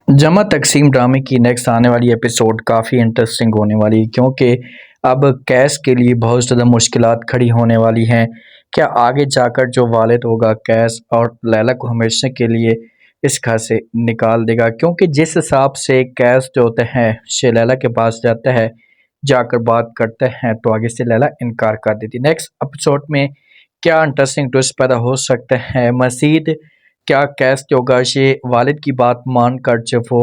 जमा तकसीम ड्रामे की नेक्स्ट आने वाली एपिसोड काफ़ी इंटरेस्टिंग होने वाली है क्योंकि अब कैस के लिए बहुत ज़्यादा मुश्किलात खड़ी होने वाली हैं। क्या आगे जाकर जो वालिद होगा कैस और लैला को हमेशा के लिए इस घर से निकाल देगा, क्योंकि जिस हिसाब से कैस जो होते हैं से लैला के पास जाता है, जाकर बात करते हैं तो आगे से लैला इनकार कर देती। नेक्स्ट एपिसोड में क्या इंटरेस्टिंग ट्विस्ट पैदा हो सकते हैं मज़ीद। क्या कैस जो होगा ये वालिद की बात मान कर जब वो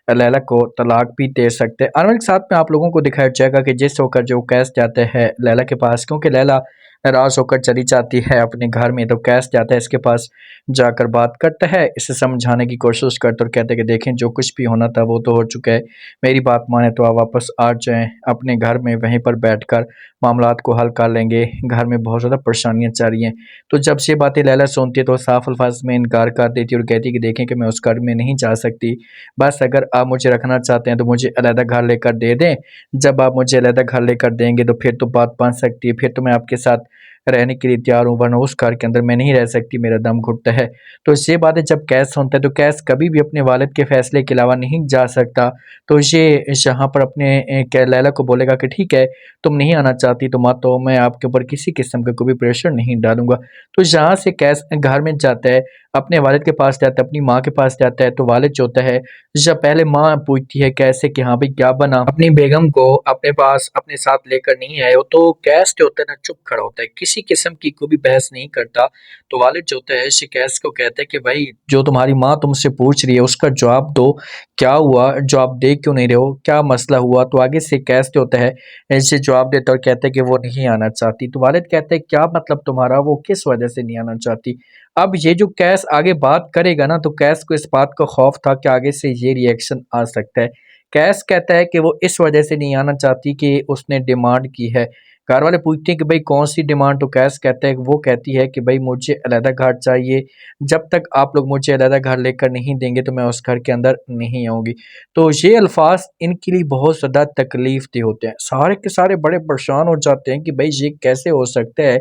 लैला को तलाक भी दे सकते हैं। आने वाले साथ में आप लोगों को दिखाया जाएगा कि जिस होकर जो कैस जाते हैं लैला के पास, क्योंकि लैला नाराज़ होकर चली जाती है अपने घर में, तो कैस जाता है इसके पास, जाकर बात करता है, इसे समझाने की कोशिश करता है और कहते हैं कि देखें जो कुछ भी होना था वो तो हो चुका है, मेरी बात माने तो आप वापस आ जाएं अपने घर में, वहीं पर बैठकर मामलात को हल कर लेंगे, घर में बहुत ज़्यादा परेशानियां चल रही हैं। तो जब ये बातें लैला सुनती है तो साफ अल्फाज में इनकार कर देती है और कहती है कि देखें कि मैं उस घर में नहीं जा सकती, बस अगर आप मुझे रखना चाहते हैं तो मुझे अलहदा घर लेकर दे दें, जब आप मुझे अलहदा घर लेकर देंगे तो फिर तो बात बन सकती है, फिर तो मैं आपके साथ रहने के लिए तैयार हूँ, वरना उस घर के अंदर मैं नहीं रह सकती, मेरा दम घुटता है। तो ये बातें जब कैस सुनता है तो कैस कभी भी अपने वालिद के फैसले के अलावा नहीं जा सकता। तो ये यहाँ पर अपने लैला को बोलेगा कि ठीक है, तुम नहीं आना चाहती तो मत, तो मैं आपके ऊपर किसी किस्म का कोई भी प्रेशर नहीं डालूंगा। तो यहाँ से कैस घर में जाता है, अपने वालिद के पास जाता है, अपनी माँ के पास जाता है, तो वालिद जो होता है जब पहले माँ पूछती है कैसे कि हाँ भाई क्या बना, अपनी बेगम को अपने पास अपने साथ लेकर नहीं आए हो, तो कैस जो होता है ना चुप खड़ा होता है, किसी किस्म की कोई भी बहस नहीं करता। तो वालिद जो होता है इसे कैस को कहता है कि भाई जो तुम्हारी माँ तुमसे पूछ रही है उसका जवाब दो, क्या हुआ, जवाब दे क्यों नहीं रहे हो, क्या मसला हुआ। तो आगे से कैस जो होता है इसे जवाब देता और कहता है कि वो नहीं आना चाहती। तो वालिद कहते हैं क्या मतलब तुम्हारा, वो किस वजह से नहीं आना चाहती। अब ये जो कैस आगे बात करेगा ना, तो कैस को इस बात का खौफ था कि आगे से ये रिएक्शन आ सकता है। कैस कहता है कि वो इस वजह से नहीं आना चाहती कि उसने डिमांड की है। घर वाले पूछते हैं कि भाई कौन सी डिमांड, तो कैस कहता है, वो कहती है कि भाई मुझे अलहदा घर चाहिए, जब तक आप लोग मुझे अलहदा घर लेकर नहीं देंगे तो मैं उस घर के अंदर नहीं आऊँगी। तो ये अल्फाज इनके लिए बहुत ज़्यादा तकलीफ दे होते हैं, सारे के सारे बड़े परेशान हो जाते हैं कि भाई ये कैसे हो सकता है,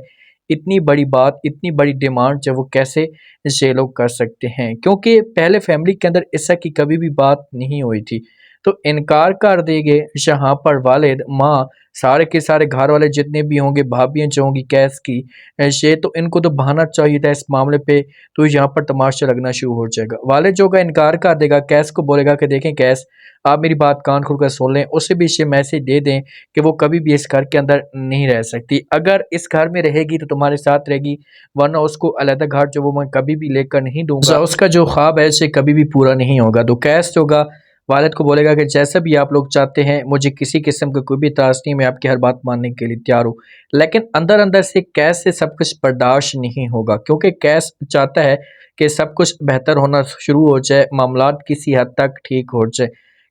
इतनी बड़ी बात, इतनी बड़ी डिमांड जब वो कैसे ये लोग कर सकते हैं, क्योंकि पहले फैमिली के अंदर ऐसा की कभी भी बात नहीं हुई थी। तो इनकार कर देंगे यहाँ पर वालिद, माँ, सारे के सारे घर वाले जितने भी होंगे, भाभियाँ जो होंगी कैस की, ये तो इनको तो बहाना चाहिए था इस मामले पे, तो यहाँ पर तमाशा लगना शुरू हो जाएगा। वालिद जो का इनकार कर देगा, कैस को बोलेगा कि देखें कैस, आप मेरी बात कान खोल कर सुन लें, उसे भी ये मैसेज दे दें कि वो कभी भी इस घर के अंदर नहीं रह सकती, अगर इस घर में रहेगी तो तुम्हारे साथ रहेगी, वरना उसको अलहदा घर जो वो मैं कभी भी लेकर नहीं दूंगा, उसका जो ख्वाब है इसे कभी भी पूरा नहीं होगा। तो कैस होगा वालिद को बोलेगा कि जैसा भी आप लोग चाहते हैं, मुझे किसी किस्म का कोई भी इतराज़ नहीं, मैं आपकी हर बात मानने के लिए तैयार हूँ। लेकिन अंदर अंदर से कैस से सब कुछ बर्दाश्त नहीं होगा, क्योंकि कैस चाहता है कि सब कुछ बेहतर होना शुरू हो जाए, मामलात किसी हद तक ठीक हो जाए।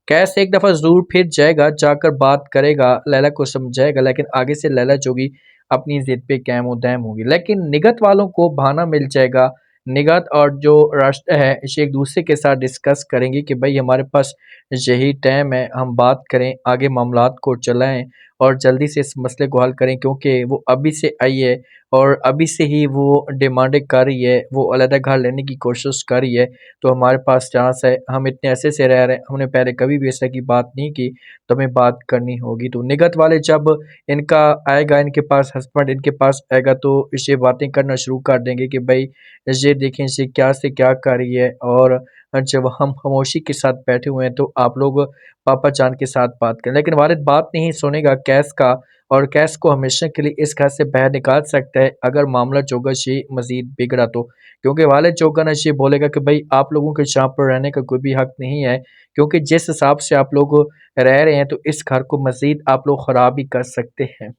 कैस एक दफ़ा ज़रूर फिर जाएगा, जाकर बात करेगा, लैला को समझाएगा, लेकिन आगे से लैला जो होगी अपनी ज़िद पे कैम व दैम होगी। लेकिन निगत वालों को बहाना मिल जाएगा, निगत और जो रास्ता है इसे एक दूसरे के साथ डिस्कस करेंगे कि भाई हमारे पास यही टाइम है, हम बात करें, आगे मामलात को चलाएं और जल्दी से इस मसले को हल करें, क्योंकि वो अभी से आई है और अभी से ही वो डिमांडें कर रही है, वो अलहदा घर लेने की कोशिश कर रही है, तो हमारे पास चांस है, हम इतने ऐसे से रह रहे हैं, हमने पहले कभी भी ऐसा की बात नहीं की, तो हमें बात करनी होगी। तो निगत वाले जब इनका आएगा, इनके पास हस्बैंड इनके पास आएगा, तो इसे बातें करना शुरू कर देंगे कि भाई ये देखें इसे क्या से क्या कर रही है, और जब हम खामोशी के साथ बैठे हुए हैं तो आप लोग पापा जान के साथ बात करें। लेकिन वालिद बात नहीं सुनेगा कैस का, और कैस को हमेशा के लिए इस घर से बाहर निकाल सकता है अगर मामला जोगा ये मजीद बिगड़ा तो, क्योंकि वालिद जोगा ना ये बोलेगा कि भाई आप लोगों के यहाँ पर रहने का कोई भी हक नहीं है, क्योंकि जिस हिसाब से आप लोग रह रहे हैं तो इस घर को मजीद आप लोग ख़राब ही कर सकते हैं।